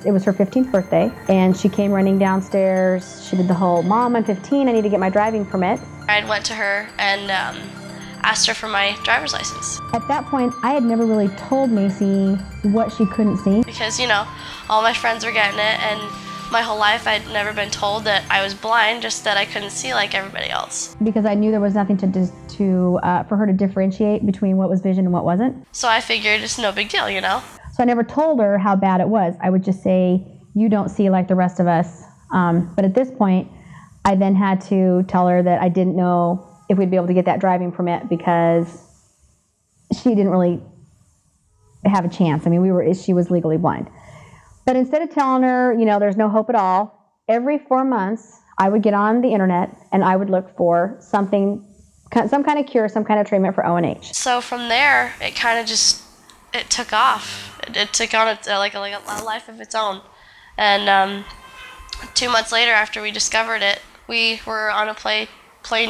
It was her 15th birthday, and she came running downstairs. She did the whole, "Mom, I'm 15, I need to get my driving permit." I went to her and asked her for my driver's license. At that point, I had never really told Macie what she couldn't see. Because, you know, all my friends were getting it, and my whole life I'd never been told that I was blind, just that I couldn't see like everybody else. Because I knew there was nothing for her to differentiate between what was vision and what wasn't. So I figured it's no big deal, you know? So I never told her how bad it was. I would just say, "You don't see like the rest of us." But at this point, I then had to tell her that I didn't know if we'd be able to get that driving permit because she didn't really have a chance. I mean, she was legally blind. But instead of telling her, you know, there's no hope at all, every 4 months I would get on the internet and I would look for some kind of cure, some kind of treatment for ONH. So from there, it kind of just, it took off. It took on like a life of its own. And 2 months later, after we discovered it, we were on a plane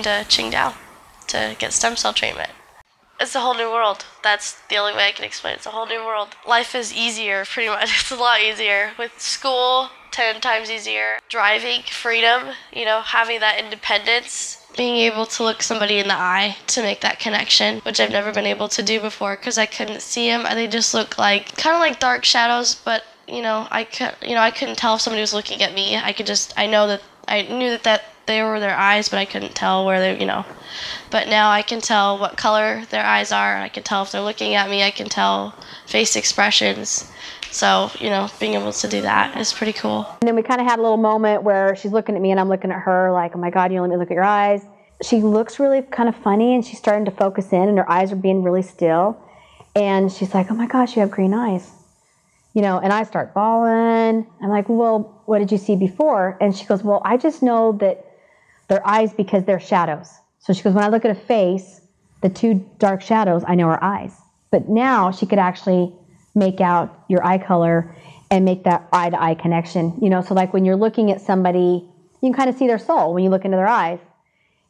to Qingdao to get stem cell treatment. It's a whole new world. That's the only way I can explain it. It's a whole new world. Life is easier, pretty much. It's a lot easier. With school, 10 times easier. Driving, freedom, you know, having that independence. Being able to look somebody in the eye to make that connection, which I've never been able to do before because I couldn't see them. They just look like, kind of like dark shadows, but, you know, I couldn't tell if somebody was looking at me. I knew that they were their eyes, but I couldn't tell where they, you know. But now I can tell what color their eyes are. I can tell if they're looking at me. I can tell face expressions. So, you know, being able to do that is pretty cool. And then we kind of had a little moment where she's looking at me and I'm looking at her like, "Oh my God, you let me look at your eyes." She looks really kind of funny and she's starting to focus in and her eyes are being really still. And she's like, "Oh my gosh, you have green eyes." You know, and I start bawling. I'm like, "Well, what did you see before?" And she goes, "Well, I just know that they're eyes because they're shadows." So she goes, "When I look at a face, the two dark shadows, I know are eyes." But now she could actually make out your eye color and make that eye-to-eye connection. You know, so like when you're looking at somebody, you can kind of see their soul when you look into their eyes.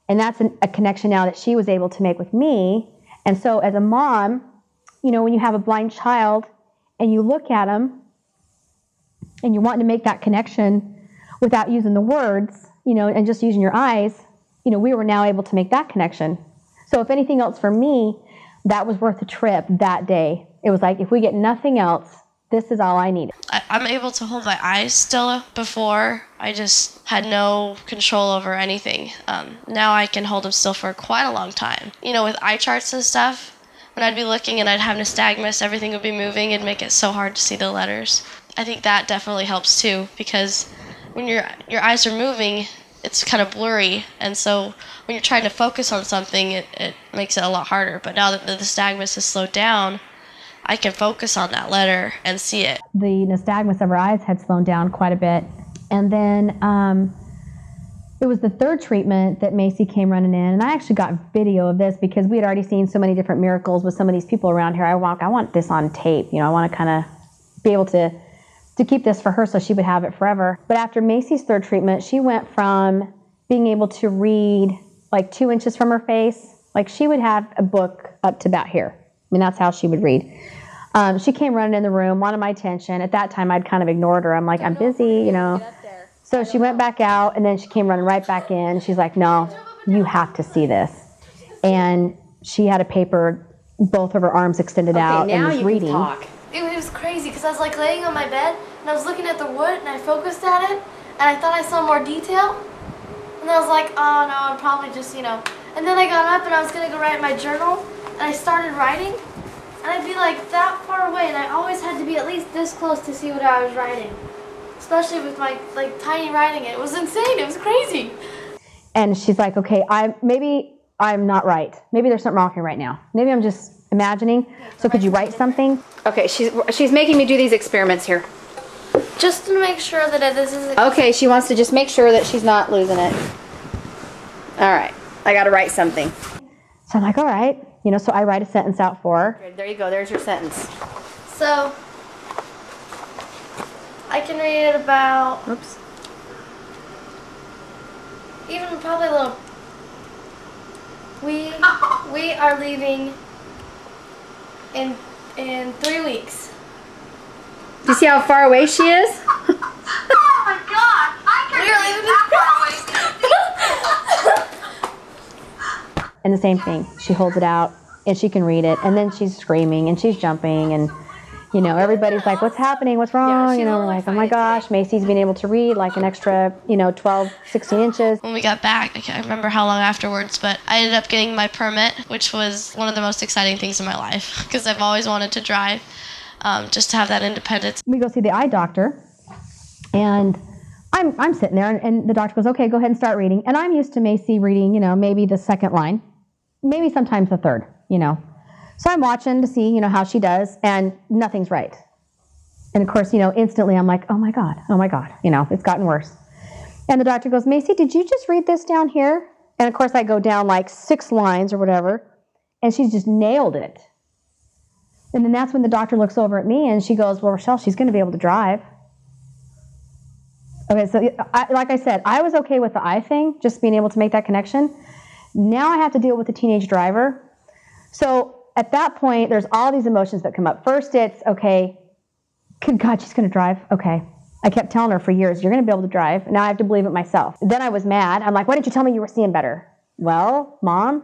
And that's a connection now that she was able to make with me. And so as a mom, you know, when you have a blind child and you look at them and you're wanting to make that connection without using the words, you know, and just using your eyes, you know, we were now able to make that connection. So if anything else for me, that was worth the trip that day. It was like, if we get nothing else, this is all I need. I'm able to hold my eyes still. Before, I just had no control over anything. Now I can hold them still for quite a long time. You know, with eye charts and stuff, when I'd be looking and I'd have nystagmus, everything would be moving. It'd make it so hard to see the letters. I think that definitely helps too, because when your eyes are moving, it's kind of blurry, and so when you're trying to focus on something, it makes it a lot harder. But now that the nystagmus has slowed down, I can focus on that letter and see it. The nystagmus of her eyes had slowed down quite a bit. And then it was the third treatment that Macie came running in, and I actually got video of this because we had already seen so many different miracles with some of these people around here. I want this on tape. You know, I want to kind of be able to keep this for her so she would have it forever. But after Macie's third treatment, she went from being able to read like 2 inches from her face. Like she would have a book up to about here. I mean, that's how she would read. She came running in the room, wanted my attention. At that time, I'd kind of ignored her. I'm like, "I'm busy, you know." So she went back out, and then she came running right back in. She's like, "No, you have to see this." And she had a paper, both of her arms extended out, and was reading. It was crazy because I was like laying on my bed and I was looking at the wood and I focused at it and I thought I saw more detail. And I was like, "Oh no, I'm probably just, you know." And then I got up and I was going to go write in my journal and I started writing. And I'd be like that far away, and I always had to be at least this close to see what I was writing. Especially with my like tiny writing. It was insane. It was crazy. And she's like, "Okay, maybe I'm not right. Maybe there's something wrong here right now. Maybe I'm just imagining. So could you write something?" Okay, she's making me do these experiments here. Just to make sure that this is... Okay, she wants to just make sure that she's not losing it. All right, I got to write something. So I'm like, all right. You know, so I write a sentence out for her. There you go. There's your sentence. So I can read it about... Oops. Even probably a little... We are leaving in 3 weeks. Do you see how far away she is? And the same thing, she holds it out and she can read it, and then she's screaming and she's jumping, and you know, everybody's like, what's happening, what's wrong? Yeah, you know, we're like, oh my gosh, Macie's being able to read like an extra, 12, 16 inches. When we got back, I can't remember how long afterwards, but I ended up getting my permit, which was one of the most exciting things in my life, because I've always wanted to drive, just to have that independence. We go see the eye doctor, and I'm sitting there, and the doctor goes, okay, go ahead and start reading. And I'm used to Macie reading, maybe the second line, maybe sometimes the third, So I'm watching to see, how she does, and nothing's right. And of course, instantly I'm like, oh my God, it's gotten worse. And the doctor goes, Macie, did you just read this down here? And of course I go down like 6 lines or whatever, and she's just nailed it. And then that's when the doctor looks over at me and she goes, well, Rochelle, she's going to be able to drive. Okay, so like I said, I was okay with the eye thing, just being able to make that connection. Now I have to deal with the teenage driver. So at that point, there's all these emotions that come up. First, it's, okay, good God, she's going to drive. Okay. I kept telling her for years, you're going to be able to drive. Now I have to believe it myself. Then I was mad. I'm like, why didn't you tell me you were seeing better? Well, Mom,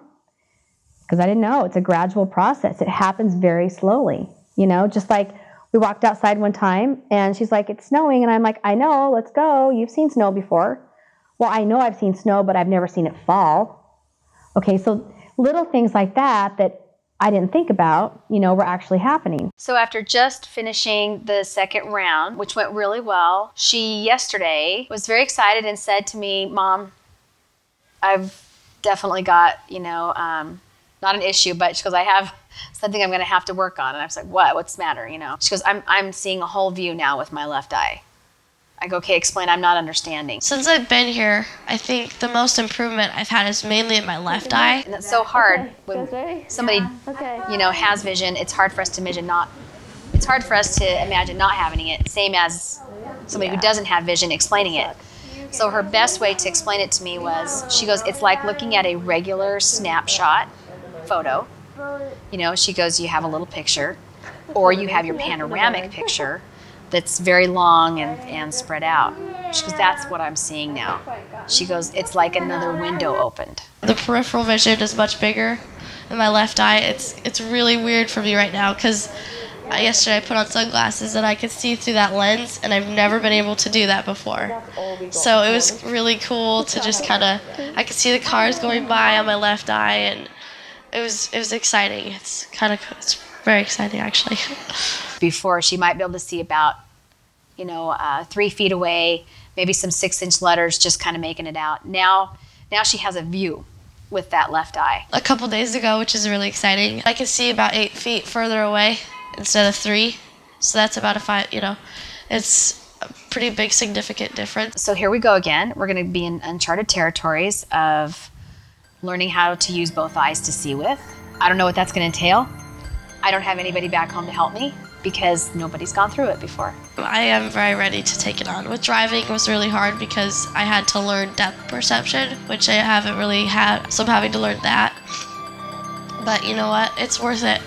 because I didn't know. It's a gradual process. It happens very slowly. Just like we walked outside one time and she's like, it's snowing. And I'm like, I know, let's go. You've seen snow before. Well, I know I've seen snow, but I've never seen it fall. Okay, so little things like that I didn't think about, were actually happening. So after just finishing the second round, which went really well, she yesterday was very excited and said to me, Mom, I've definitely got, not an issue, but she goes, I have something I'm going to have to work on. And I was like, what? What's the matter? She goes, I'm seeing a whole view now with my left eye. I go, okay, explain. I'm not understanding. Since I've been here, I think the most improvement I've had is mainly in my left eye. And that's so hard when somebody, has vision. It's hard for us to it's hard for us to imagine not having it, same as somebody who doesn't have vision explaining it. So her best way to explain it to me was, she goes, it's like looking at a regular snapshot photo. She goes, you have a little picture, or you have your panoramic picture that's very long and spread out. She goes, that's what I'm seeing now. She goes, it's like another window opened. The peripheral vision is much bigger in my left eye. It's really weird for me right now, because yesterday I put on sunglasses and I could see through that lens, and I've never been able to do that before. So it was really cool to just I could see the cars going by on my left eye, and it was exciting. It's very exciting, actually. Before, she might be able to see about, 3 feet away, maybe some 6-inch letters, just kind of making it out. Now she has a view with that left eye. A couple days ago, which is really exciting, I could see about 8 feet further away instead of 3. So that's about a 5, it's a pretty big significant difference. So here we go again. We're going to be in uncharted territories of learning how to use both eyes to see with. I don't know what that's going to entail. I don't have anybody back home to help me because nobody's gone through it before. I am very ready to take it on. With driving, it was really hard because I had to learn depth perception, which I haven't really had, so I'm having to learn that. But you know what? It's worth it.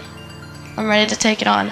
I'm ready to take it on.